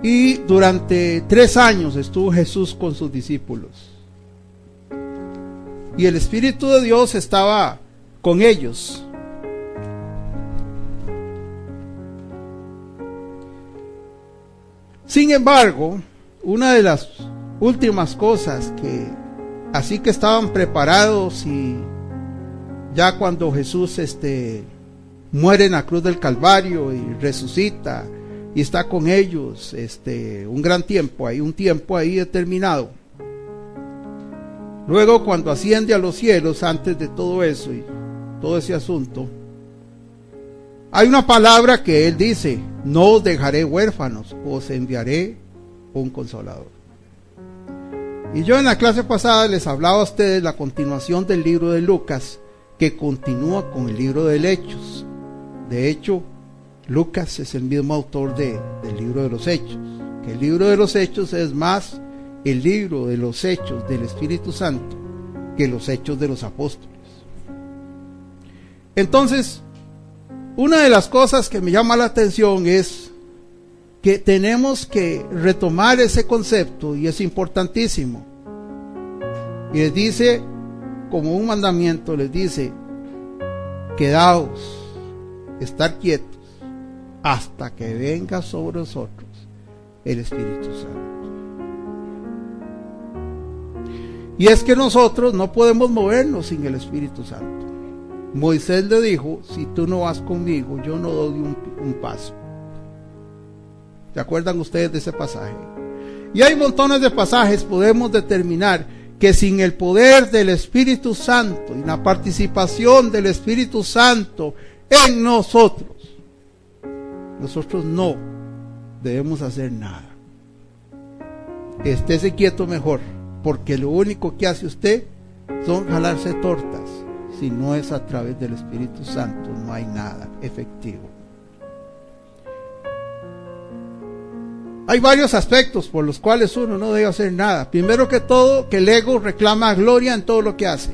Y durante 3 años estuvo Jesús con sus discípulos. Y el Espíritu de Dios estaba con ellos. Sin embargo, una de las últimas cosas que, así que estaban preparados, y ya cuando Jesús muere en la cruz del Calvario y resucita y está con ellos un gran tiempo, hay un tiempo ahí determinado. Luego, cuando asciende a los cielos, antes de todo eso y todo ese asunto, hay una palabra que él dice: no os dejaré huérfanos, os enviaré un consolador. Y yo en la clase pasada les hablaba a ustedes la continuación del libro de Lucas, que continúa con el libro de Hechos. De hecho, Lucas es el mismo autor del libro de los Hechos, que el libro de los Hechos es más el libro de los Hechos del Espíritu Santo que los Hechos de los Apóstoles. Entonces, una de las cosas que me llama la atención es que tenemos que retomar ese concepto, y es importantísimo. Y les dice, como un mandamiento, les dice: quedaos, estar quietos, hasta que venga sobre nosotros el Espíritu Santo. Y es que nosotros no podemos movernos sin el Espíritu Santo. Moisés le dijo: si tú no vas conmigo, yo no doy un paso. ¿Se acuerdan ustedes de ese pasaje? Y hay montones de pasajes. Podemos determinar que sin el poder del Espíritu Santo y la participación del Espíritu Santo en nosotros no debemos hacer nada. Estése quieto mejor, porque lo único que hace usted son jalarse tortas. Si no es a través del Espíritu Santo, no hay nada efectivo. Hay varios aspectos por los cuales uno no debe hacer nada. Primero que todo, que el ego reclama gloria en todo lo que hace.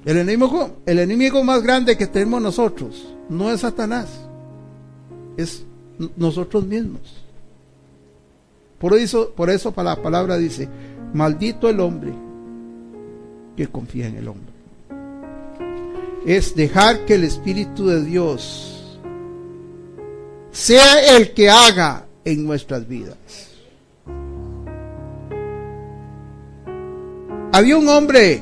El enemigo más grande que tenemos nosotros no es Satanás, es nosotros mismos. Por eso la palabra dice: maldito el hombre que confía en el hombre. Es dejar que el Espíritu de Dios sea el que haga en nuestras vidas. Había un hombre,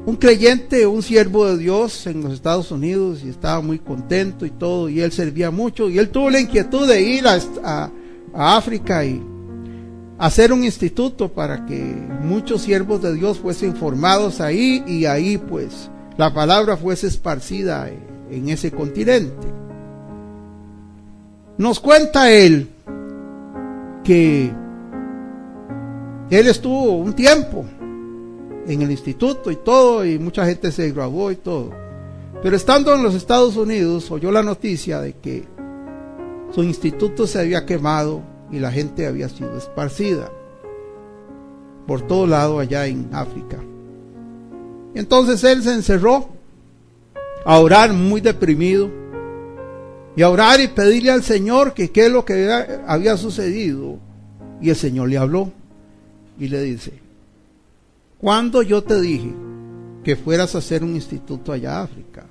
un creyente, un siervo de Dios en los Estados Unidos, y estaba muy contento y todo, y él servía mucho, y él tuvo la inquietud de ir a África y hacer un instituto para que muchos siervos de Dios fuesen formados ahí, y ahí pues la palabra fuese esparcida en ese continente. Nos cuenta él que él estuvo un tiempo en el instituto y todo, y mucha gente se graduó y todo, pero estando en los Estados Unidos oyó la noticia de que su instituto se había quemado y la gente había sido esparcida por todo lado allá en África. Entonces él se encerró a orar muy deprimido, y a orar y pedirle al Señor que qué es lo que había sucedido. Y el Señor le habló y le dice: ¿cuándo yo te dije que fueras a hacer un instituto allá a África?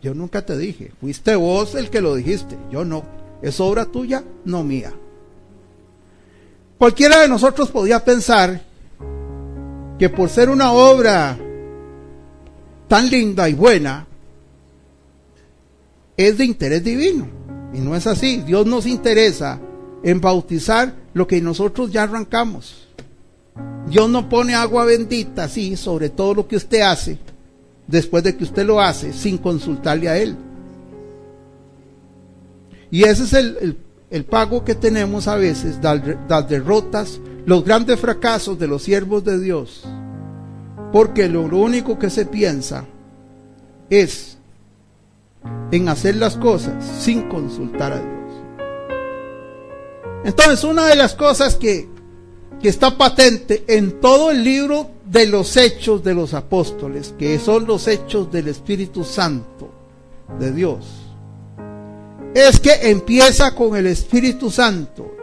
Yo nunca te dije, fuiste vos el que lo dijiste, yo no. Es obra tuya, no mía. Cualquiera de nosotros podía pensar que por ser una obra tan linda y buena, es de interés divino. Y no es así. Dios nos interesa en bautizar lo que nosotros ya arrancamos. Dios no pone agua bendita así sobre todo lo que usted hace, después de que usted lo hace, sin consultarle a Él. Y ese es el pago que tenemos a veces, las derrotas, los grandes fracasos de los siervos de Dios, porque lo único que se piensa es en hacer las cosas sin consultar a Dios. Entonces, una de las cosas que está patente en todo el libro de los Hechos de los Apóstoles, que son los hechos del Espíritu Santo, de Dios es que empieza con el Espíritu Santo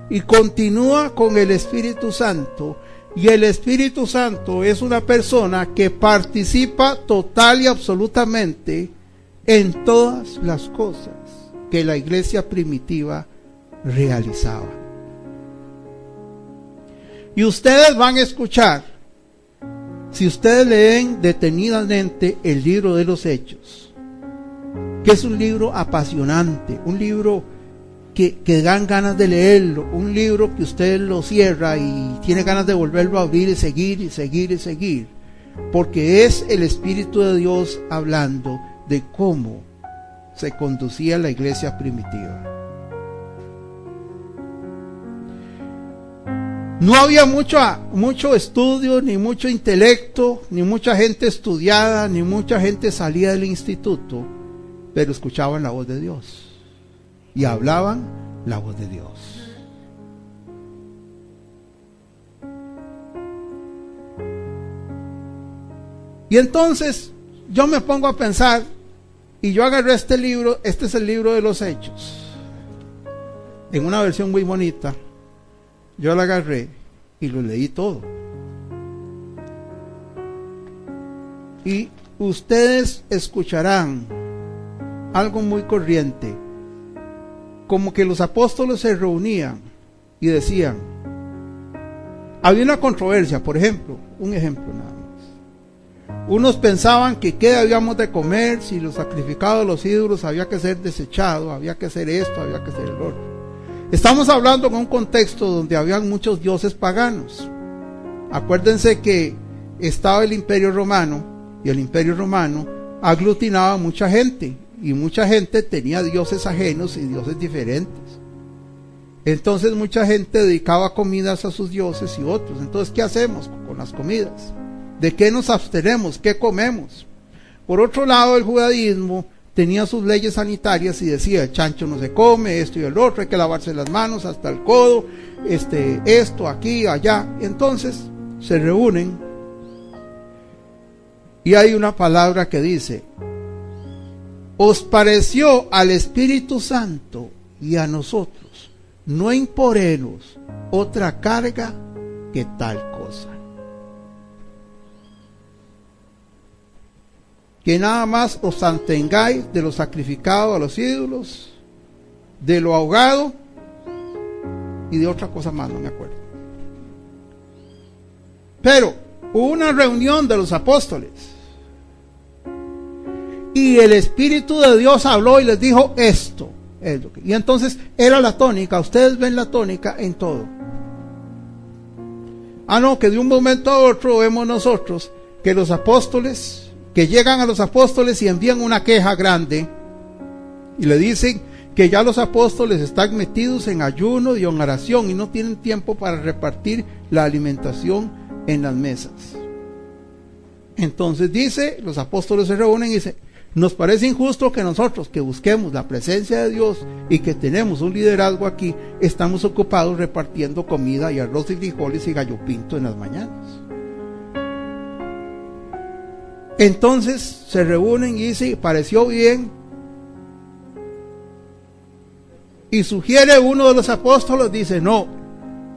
y continúa con el Espíritu Santo, y el Espíritu Santo es una persona que participa total y absolutamente en todas las cosas que la iglesia primitiva realizaba. Y ustedes van a escuchar, si ustedes leen detenidamente el libro de los Hechos, que es un libro apasionante, un libro que dan ganas de leerlo, un libro que usted lo cierra y tiene ganas de volverlo a abrir y seguir y seguir y seguir, porque es el Espíritu de Dios hablando de cómo se conducía la iglesia primitiva. No había mucho estudio, ni mucho intelecto, ni mucha gente estudiada, ni mucha gente salía del instituto, pero escuchaban la voz de Dios y hablaban la voz de Dios. Y entonces yo me pongo a pensar, y yo agarré este libro. Este es el libro de los Hechos, en una versión muy bonita. Yo la agarré y lo leí todo. Y ustedes escucharán algo muy corriente, como que los apóstoles se reunían y decían, había una controversia, por ejemplo, un ejemplo nada más. Unos pensaban que qué habíamos de comer, si los sacrificados de los ídolos había que ser desechado, había que hacer esto, había que hacer el otro. Estamos hablando en un contexto donde habían muchos dioses paganos. Acuérdense que estaba el Imperio Romano, y el Imperio Romano aglutinaba a mucha gente, y mucha gente tenía dioses ajenos y dioses diferentes. Entonces mucha gente dedicaba comidas a sus dioses y otros. Entonces, ¿qué hacemos con las comidas? ¿De qué nos abstenemos? ¿Qué comemos? Por otro lado, el judaísmo tenía sus leyes sanitarias y decía, el chancho no se come, esto y el otro, hay que lavarse las manos hasta el codo, esto, aquí, allá. Entonces se reúnen y hay una palabra que dice, os pareció al Espíritu Santo y a nosotros no imponernos otra carga que tal cosa, que nada más os abstengáis de lo sacrificado a los ídolos, de lo ahogado y de otra cosa más, no me acuerdo. Pero hubo una reunión de los apóstoles y el Espíritu de Dios habló y les dijo esto es lo que, y entonces era la tónica. Ustedes ven la tónica en todo. No, que de un momento a otro vemos nosotros que los apóstoles, que llegan a los apóstoles y envían una queja grande y le dicen que ya los apóstoles están metidos en ayuno y en oración y no tienen tiempo para repartir la alimentación en las mesas. Entonces dice, los apóstoles se reúnen y dicen, nos parece injusto que nosotros, que busquemos la presencia de Dios y que tenemos un liderazgo aquí, estamos ocupados repartiendo comida y arroz y frijoles y gallo pinto en las mañanas. Entonces se reúnen y dice, pareció bien, y sugiere uno de los apóstoles, dice, no,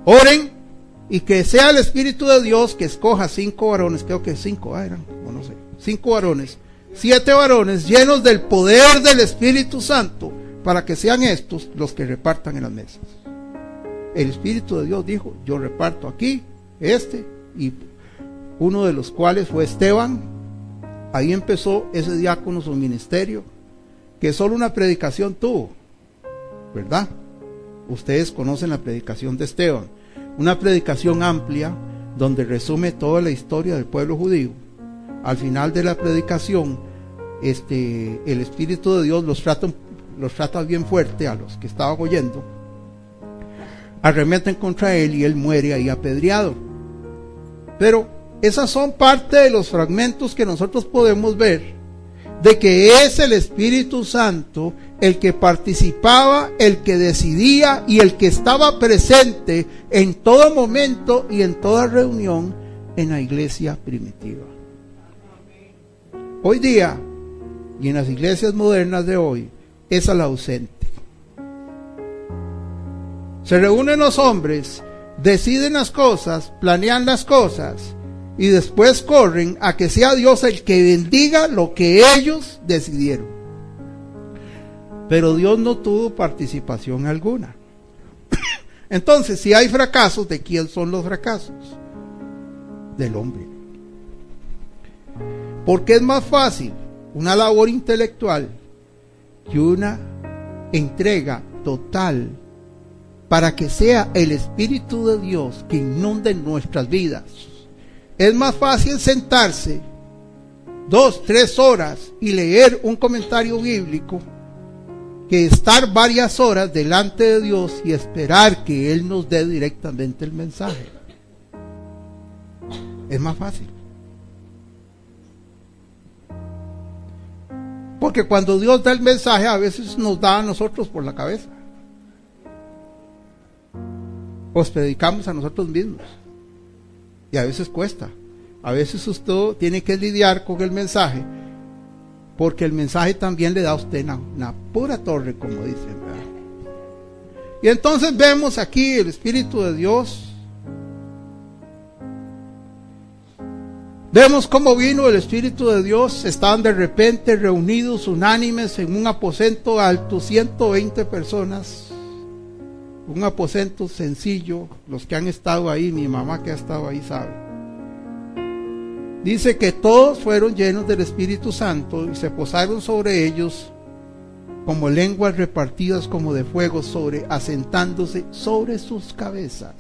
oren y que sea el Espíritu de Dios que escoja 5 varones, creo que 5 eran, o no sé, 5 varones, 7 varones llenos del poder del Espíritu Santo, para que sean estos los que repartan en las mesas. El Espíritu de Dios dijo, yo reparto aquí, y uno de los cuales fue Esteban. Ahí empezó ese diácono su ministerio, que solo una predicación tuvo, ¿verdad? Ustedes conocen la predicación de Esteban, una predicación amplia donde resume toda la historia del pueblo judío. Al final de la predicación, el Espíritu de Dios los trata bien fuerte a los que estaban oyendo, arremeten contra él y él muere ahí apedreado. Pero esas son parte de los fragmentos que nosotros podemos ver de que es el Espíritu Santo el que participaba, el que decidía y el que estaba presente en todo momento y en toda reunión en la iglesia primitiva. Hoy día y en las iglesias modernas de hoy es al ausente. Se reúnen los hombres, deciden las cosas, planean las cosas y después corren a que sea Dios el que bendiga lo que ellos decidieron. Pero Dios no tuvo participación alguna. Entonces, si hay fracasos, ¿de quién son los fracasos? Del hombre. Porque es más fácil una labor intelectual que una entrega total para que sea el Espíritu de Dios que inunde nuestras vidas. Es más fácil sentarse 2, 3 horas y leer un comentario bíblico que estar varias horas delante de Dios y esperar que Él nos dé directamente el mensaje. Es más fácil. Porque cuando Dios da el mensaje, a veces nos da a nosotros por la cabeza. Os predicamos a nosotros mismos. Y a veces cuesta. A veces usted tiene que lidiar con el mensaje, porque el mensaje también le da a usted una pura torre, como dicen, ¿verdad? Y entonces vemos aquí el Espíritu de Dios. Vemos cómo vino el Espíritu de Dios. Estaban de repente reunidos, unánimes, en un aposento alto, 120 personas. Un aposento sencillo. Los que han estado ahí, mi mamá que ha estado ahí sabe. Dice que todos fueron llenos del Espíritu Santo y se posaron sobre ellos como lenguas repartidas como de fuego, asentándose sobre sus cabezas.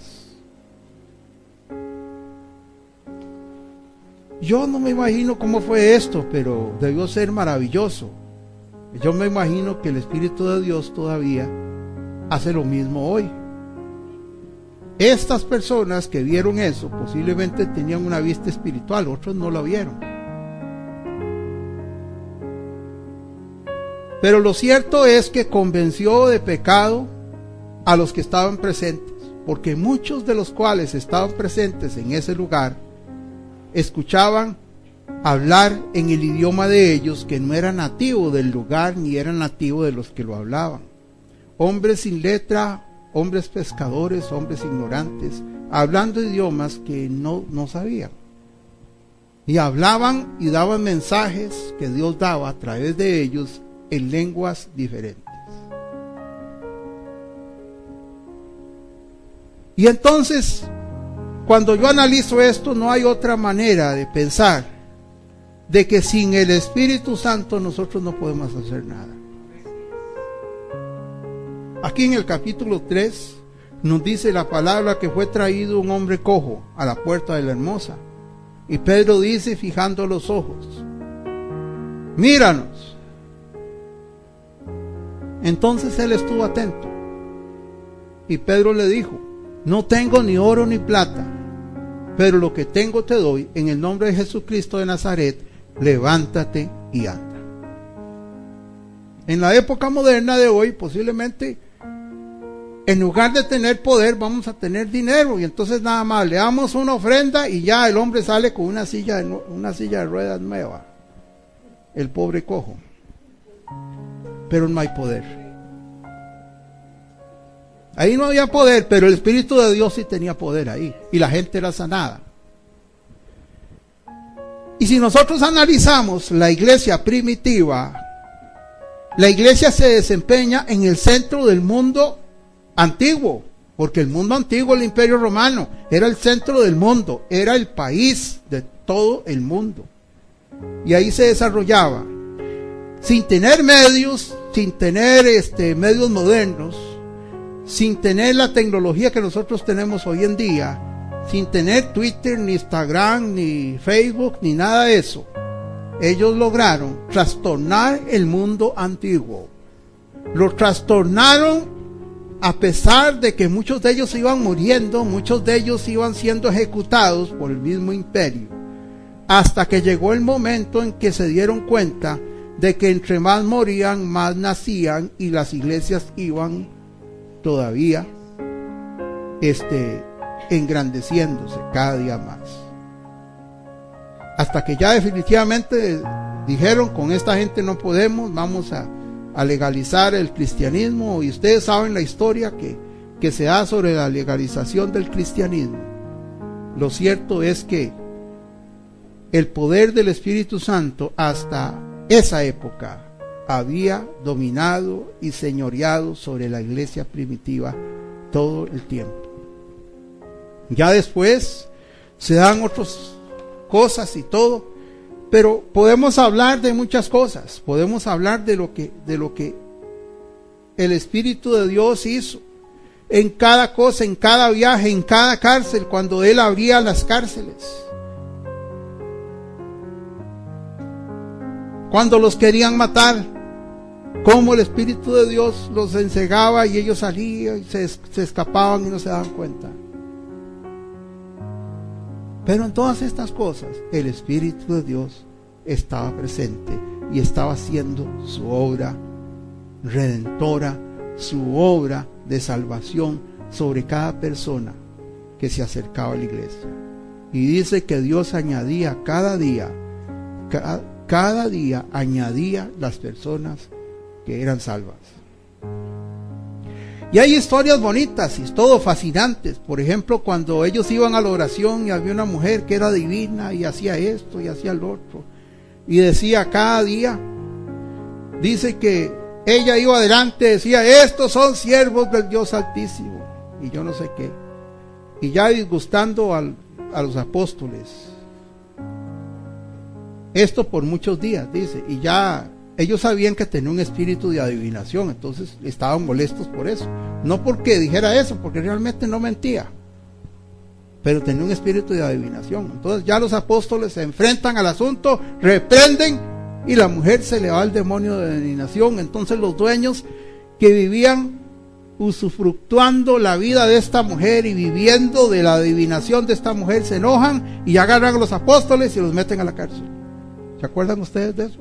Yo no me imagino cómo fue esto, pero debió ser maravilloso. Yo me imagino que el Espíritu de Dios todavía hace lo mismo hoy. Estas personas que vieron eso posiblemente tenían una vista espiritual, otros no la vieron. Pero lo cierto es que convenció de pecado a los que estaban presentes, porque muchos de los cuales estaban presentes en ese lugar escuchaban hablar en el idioma de ellos, que no era nativo del lugar ni era nativo de los que lo hablaban. Hombres sin letra, hombres pescadores, hombres ignorantes, hablando idiomas que no sabían. Y hablaban y daban mensajes que Dios daba a través de ellos en lenguas diferentes. Y entonces, cuando yo analizo esto, no hay otra manera de pensar de que sin el Espíritu Santo nosotros no podemos hacer nada. Aquí en el capítulo 3 nos dice la palabra que fue traído un hombre cojo a la puerta de la hermosa. Y Pedro dice, fijando los ojos, míranos. Entonces él estuvo atento. Y Pedro le dijo, no tengo ni oro ni plata, pero lo que tengo te doy. En el nombre de Jesucristo de Nazaret, levántate y anda. En la época moderna de hoy, posiblemente, en lugar de tener poder, vamos a tener dinero. Y entonces nada más le damos una ofrenda y ya el hombre sale con una silla de ruedas nueva. El pobre cojo. Pero no hay poder. Ahí no había poder, pero el Espíritu de Dios sí tenía poder ahí. Y la gente era sanada. Y si nosotros analizamos la iglesia primitiva, la iglesia se desempeña en el centro del mundo antiguo, porque el mundo antiguo, el Imperio Romano, era el centro del mundo, era el país de todo el mundo. Y ahí se desarrollaba, sin tener medios, sin tener medios modernos, sin tener la tecnología que nosotros tenemos hoy en día, sin tener Twitter, ni Instagram, ni Facebook, ni nada de eso. Ellos lograron trastornar el mundo antiguo. Lo trastornaron a pesar de que muchos de ellos iban muriendo, muchos de ellos iban siendo ejecutados por el mismo imperio, hasta que llegó el momento en que se dieron cuenta de que entre más morían, más nacían, y las iglesias iban todavía engrandeciéndose cada día más, hasta que ya definitivamente Dijeron, con esta gente no podemos, vamos a legalizar el cristianismo. Y ustedes saben la historia que se da sobre la legalización del cristianismo. Lo cierto es que el poder del Espíritu Santo hasta esa época había dominado y señoreado sobre la iglesia primitiva todo el tiempo. Ya después se dan otras cosas y todo, pero podemos hablar de muchas cosas. Podemos hablar de lo que el Espíritu de Dios hizo en cada cosa, en cada viaje, en cada cárcel, cuando Él abría las cárceles, cuando los querían matar, cómo el Espíritu de Dios los encegaba y ellos salían y se escapaban y no se daban cuenta. Pero en todas estas cosas el Espíritu de Dios estaba presente y estaba haciendo su obra redentora, su obra de salvación sobre cada persona que se acercaba a la iglesia. Y dice que Dios añadía cada día añadía las personas que eran salvas. Y hay historias bonitas y todo fascinantes. Por ejemplo, cuando ellos iban a la oración y había una mujer que era divina y hacía esto y hacía lo otro, y decía cada día, dice que ella iba adelante, decía, estos son siervos del Dios Altísimo, y yo no sé qué, y ya disgustando a los apóstoles. Esto por muchos días, dice, y ya ellos sabían que tenía un espíritu de adivinación, entonces estaban molestos por eso. No porque dijera eso, porque realmente no mentía, pero tenía un espíritu de adivinación. Entonces ya los apóstoles se enfrentan al asunto, reprenden, y la mujer se le va al demonio de adivinación. Entonces los dueños que vivían usufructuando la vida de esta mujer y viviendo de la adivinación de esta mujer se enojan y agarran a los apóstoles y los meten a la cárcel. ¿Se acuerdan ustedes de eso?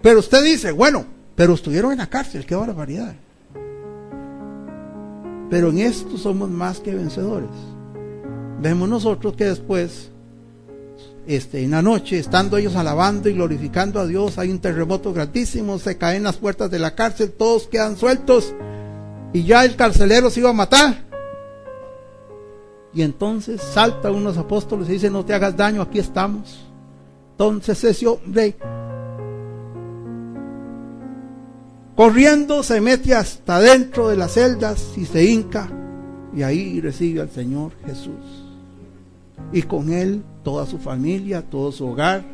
Pero usted dice, bueno, pero estuvieron en la cárcel, qué barbaridad. Pero en esto somos más que vencedores. Vemos nosotros que después, en la noche, estando ellos alabando y glorificando a Dios, hay un terremoto grandísimo, se caen las puertas de la cárcel, todos quedan sueltos y ya el carcelero se iba a matar. Y entonces salta unos apóstoles y dice, no te hagas daño, aquí estamos. Entonces ese hombre, corriendo, se mete hasta dentro de las celdas y se hinca, y ahí recibe al Señor Jesús, y con él toda su familia, todo su hogar,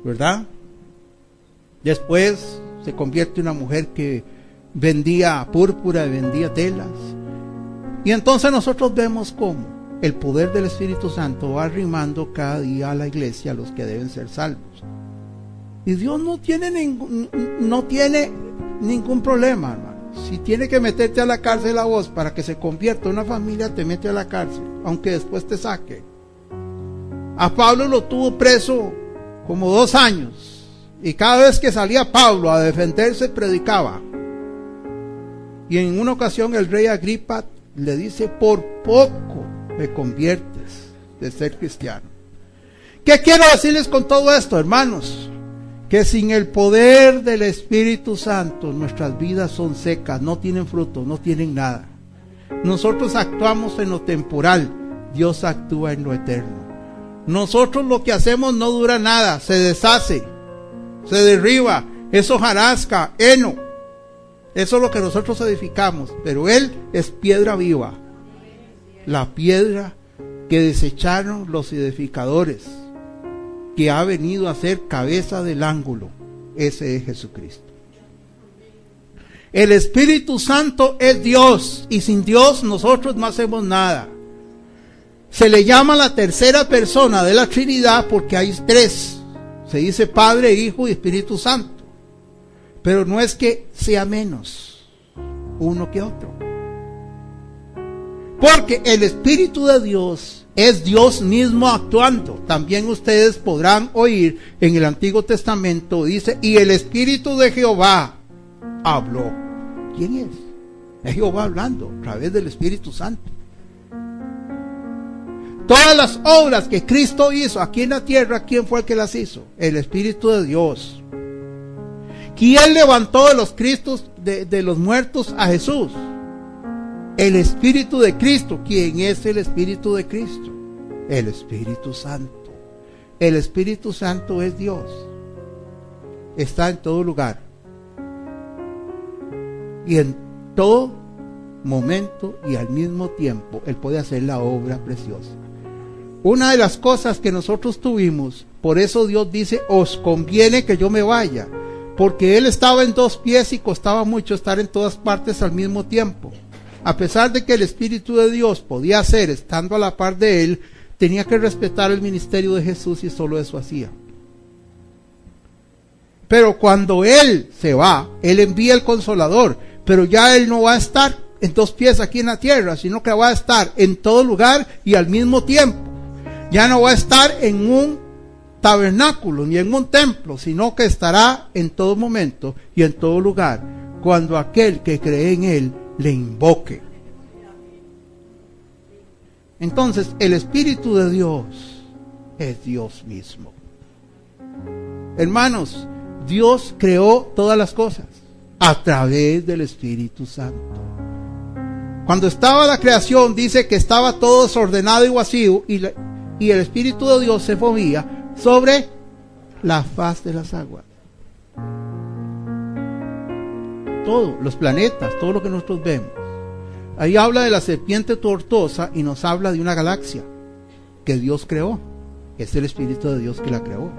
¿verdad? Después se convierte en una mujer que vendía púrpura y vendía telas. Y entonces nosotros vemos cómo el poder del Espíritu Santo va arrimando cada día a la iglesia a los que deben ser salvos. Y Dios no tiene ningún problema, hermano. Si tiene que meterte a la cárcel a vos para que se convierta en una familia, te mete a la cárcel, aunque después te saque. A Pablo lo tuvo preso como 2 años, y cada vez que salía Pablo a defenderse predicaba. Y en una ocasión el rey Agripa le dice, por poco me conviertes de ser cristiano. ¿Qué quiero decirles con todo esto, hermanos? Que sin el poder del Espíritu Santo nuestras vidas son secas, no tienen fruto, no tienen nada. Nosotros actuamos en lo temporal, Dios actúa en lo eterno. Nosotros lo que hacemos no dura nada, se deshace, se derriba, es hojarasca, heno. Eso es lo que nosotros edificamos, pero Él es piedra viva, la piedra que desecharon los edificadores, que ha venido a ser cabeza del ángulo. Ese es Jesucristo. El Espíritu Santo es Dios, y sin Dios nosotros no hacemos nada. Se le llama la tercera persona de la Trinidad porque hay 3. Se dice Padre, Hijo y Espíritu Santo. Pero no es que sea menos uno que otro. Porque el Espíritu de Dios es Dios mismo actuando. También ustedes podrán oír en el Antiguo Testamento, dice, y el Espíritu de Jehová habló. ¿Quién es? Es Jehová hablando a través del Espíritu Santo. Todas las obras que Cristo hizo aquí en la tierra, ¿quién fue el que las hizo? El Espíritu de Dios. ¿Quién levantó de los Cristos, de los muertos a Jesús? El Espíritu de Cristo. ¿Quién es el Espíritu de Cristo? El Espíritu Santo. El Espíritu Santo es Dios. Está en todo lugar. Y en todo momento y al mismo tiempo Él puede hacer la obra preciosa. Una de las cosas que nosotros tuvimos, por eso Dios dice, os conviene que yo me vaya, porque Él estaba en dos pies y costaba mucho estar en todas partes al mismo tiempo. A pesar de que el Espíritu de Dios podía hacer estando a la par de Él, tenía que respetar el ministerio de Jesús y solo eso hacía. Pero cuando Él se va, Él envía el Consolador, pero ya Él no va a estar en dos pies aquí en la tierra, sino que va a estar en todo lugar y al mismo tiempo. Ya no va a estar en un tabernáculo ni en un templo, sino que estará en todo momento y en todo lugar, cuando aquel que cree en Él le invoque. Entonces, el Espíritu de Dios es Dios mismo. Hermanos, Dios creó todas las cosas a través del Espíritu Santo. Cuando estaba la creación, dice que estaba todo desordenado y vacío, y el Espíritu de Dios se movía sobre la faz de las aguas. Todo, los planetas, todo lo que nosotros vemos. Ahí habla de la serpiente tortosa y nos habla de una galaxia que Dios creó. Es el Espíritu de Dios que la creó.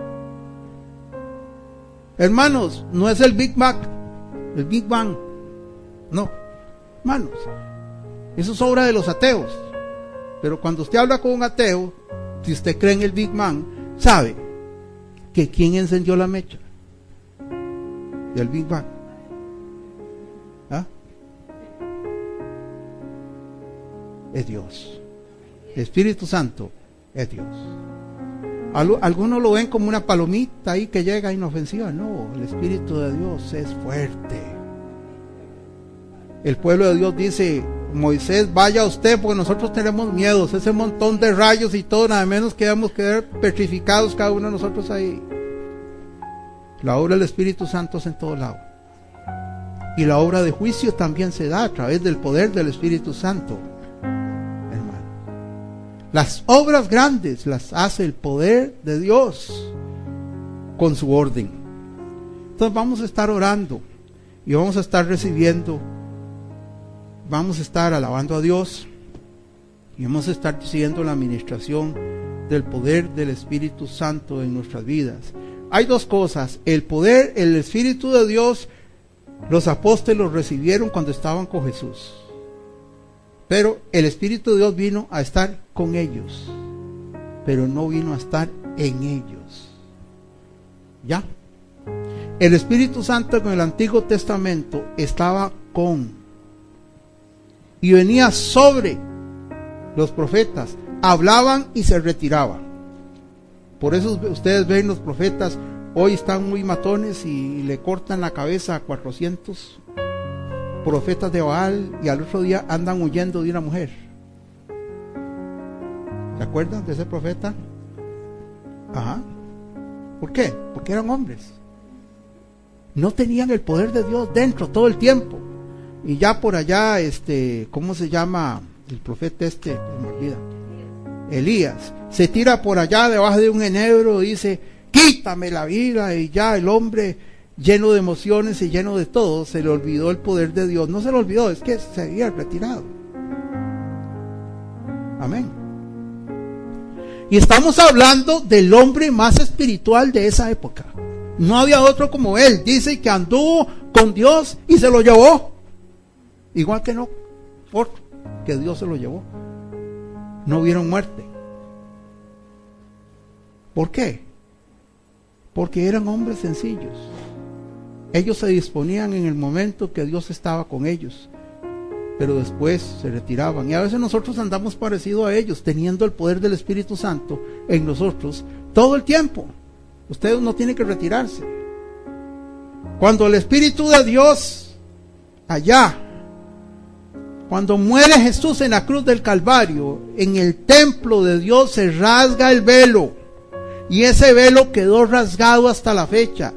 Hermanos, no es el Big Bang, no, hermanos, eso es obra de los ateos. Pero cuando usted habla con un ateo, si usted cree en el Big Bang, sabe que ¿quién encendió la mecha del Big Bang? ¿Ah? Es Dios. El Espíritu Santo es Dios. Algunos lo ven como una palomita ahí que llega inofensiva. No, el Espíritu de Dios es fuerte. El pueblo de Dios dice: Moisés, vaya usted, porque nosotros tenemos miedos, ese montón de rayos y todo, nada menos que vamos a quedar petrificados cada uno de nosotros ahí. La obra del Espíritu Santo es en todo lado. Y la obra de juicio también se da a través del poder del Espíritu Santo. Las obras grandes las hace el poder de Dios con su orden. Entonces vamos a estar orando y vamos a estar recibiendo, vamos a estar alabando a Dios y vamos a estar siguiendo la administración del poder del Espíritu Santo en nuestras vidas. Hay dos cosas: el poder, el Espíritu de Dios, los apóstoles lo recibieron cuando estaban con Jesús. Pero el Espíritu de Dios vino a estar con ellos, pero no vino a estar en ellos. ¿Ya? El Espíritu Santo en el Antiguo Testamento estaba con y venía sobre los profetas. Hablaban y se retiraban. Por eso ustedes ven los profetas hoy están muy matones y le cortan la cabeza a 400 profetas de Baal y al otro día andan huyendo de una mujer. ¿Se acuerdan de ese profeta? Ajá. ¿Por qué? Porque eran hombres. No tenían el poder de Dios dentro todo el tiempo. Y ya por allá, ¿cómo se llama el profeta me olvida? Elías. Se tira por allá debajo de un enebro y dice: quítame la vida. Y ya el hombre, lleno de emociones y lleno de todo, se le olvidó el poder de Dios. No se le olvidó, es que se había retirado. Amén. Y estamos hablando del hombre más espiritual de esa época. No había otro como él. Dice que anduvo con Dios y se lo llevó. Igual que no, otro, que Dios se lo llevó. No vieron muerte. ¿Por qué? Porque eran hombres sencillos. Ellos se disponían en el momento que Dios estaba con ellos, pero después se retiraban. Y a veces nosotros andamos parecido a ellos, teniendo el poder del Espíritu Santo en nosotros todo el tiempo. Ustedes no tienen que retirarse. Cuando el Espíritu de Dios allá Cuando muere Jesús en la cruz del Calvario, en el templo de Dios se rasga el velo. Y ese velo quedó rasgado hasta la fecha.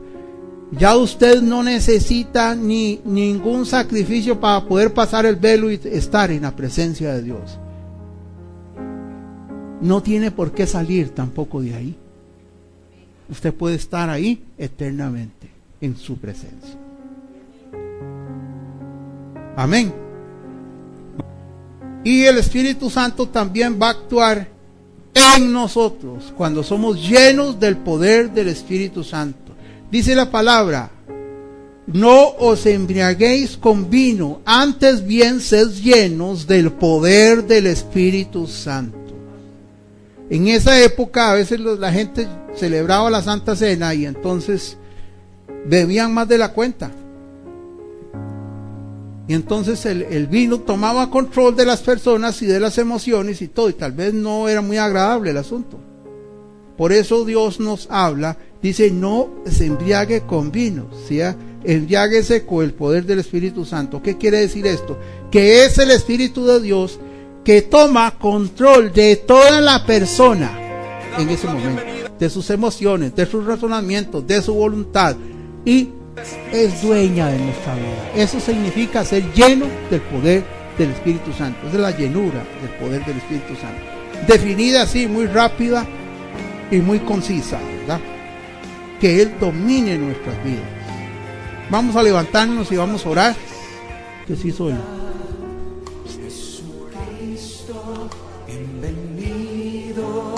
Ya usted no necesita ningún sacrificio para poder pasar el velo y estar en la presencia de Dios. No tiene por qué salir tampoco de ahí. Usted puede estar ahí eternamente, en su presencia. Amén. Y el Espíritu Santo también va a actuar en nosotros cuando somos llenos del poder del Espíritu Santo. Dice la palabra: no os embriaguéis con vino, antes bien sed llenos del poder del Espíritu Santo. En esa época a veces la gente celebraba la Santa Cena y entonces bebían más de la cuenta. Y entonces el vino tomaba control de las personas y de las emociones y todo, y tal vez no era muy agradable el asunto. Por eso Dios nos habla, dice: no se embriague con vino, ¿sí? Embriáguese con el poder del Espíritu Santo. ¿Qué quiere decir esto? Que es el Espíritu de Dios que toma control de toda la persona en ese momento, de sus emociones, de sus razonamientos, de su voluntad, y es dueña de nuestra vida. Eso significa ser lleno del poder del Espíritu Santo. Esa es la llenura del poder del Espíritu Santo, definida así, muy rápida y muy concisa, ¿verdad? Que Él domine nuestras vidas. Vamos a levantarnos y vamos a orar. Que sí soy. Jesucristo, bienvenido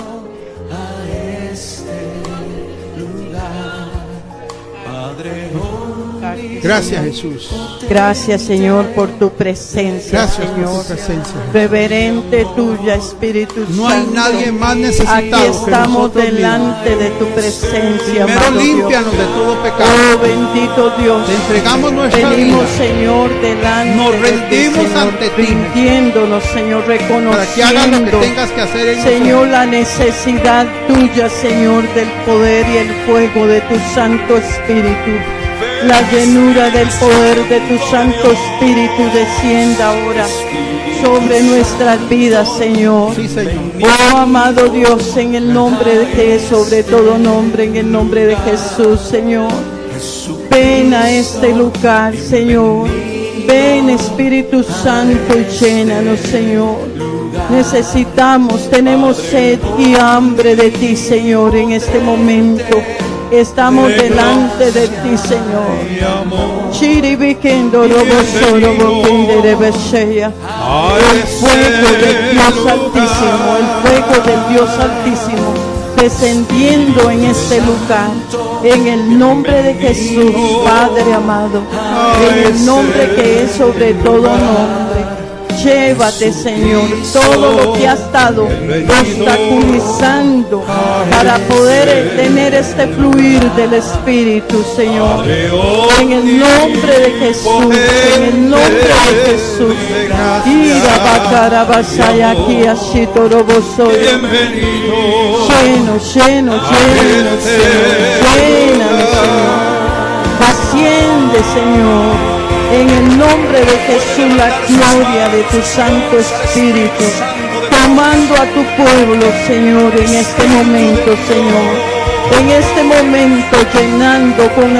a este lugar, Padre. Gracias, Jesús. Gracias, Señor, por tu presencia, Gracias Señor. por tu presencia. Reverente tuya, Espíritu No hay Santo. nadie más necesitado Aquí que estamos nosotros delante mismos. de tu presencia, Primero amado límpianos Dios. de todo pecado. Oh, bendito Dios. Te entregamos nuestra Venimos, vida. Señor, delante Nos de ti, rendimos Señor, ante ti, rindiéndonos, Señor, para que hagas lo que reconociendo, tengas que hacer en Señor, nosotros. la necesidad tuya, Señor, del poder y el fuego de tu Santo Espíritu. La llenura del poder de tu Santo Espíritu descienda ahora sobre nuestras vidas, Señor. Sí, Señor. Oh, amado Dios, en el nombre de Jesús, sobre todo nombre, en el nombre de Jesús, Señor. Ven a este lugar, Señor. Ven, Espíritu Santo, y llénanos, Señor. Necesitamos, tenemos sed y hambre de ti, Señor, en este momento. Estamos delante de ti, Señor. Chiribiquendo, robosoro, boquinde, besheya. El fuego del Dios Altísimo, el fuego del Dios Altísimo, descendiendo en este lugar. En el nombre de Jesús, Padre amado. En el nombre que es sobre todo nombre. Llévate, Señor, todo lo que ha estado obstaculizando para poder tener este fluir del Espíritu, Señor. En el nombre de Jesús, en el nombre de Jesús. Ira bacara basaya aquí así torobosoy. Lleno, lleno, lleno, Señor. Lléname, Señor. Asciende, Señor. En el nombre de Jesús, la gloria de tu Santo Espíritu, tomando a tu pueblo, Señor, en este momento, Señor. En este momento, llenando con el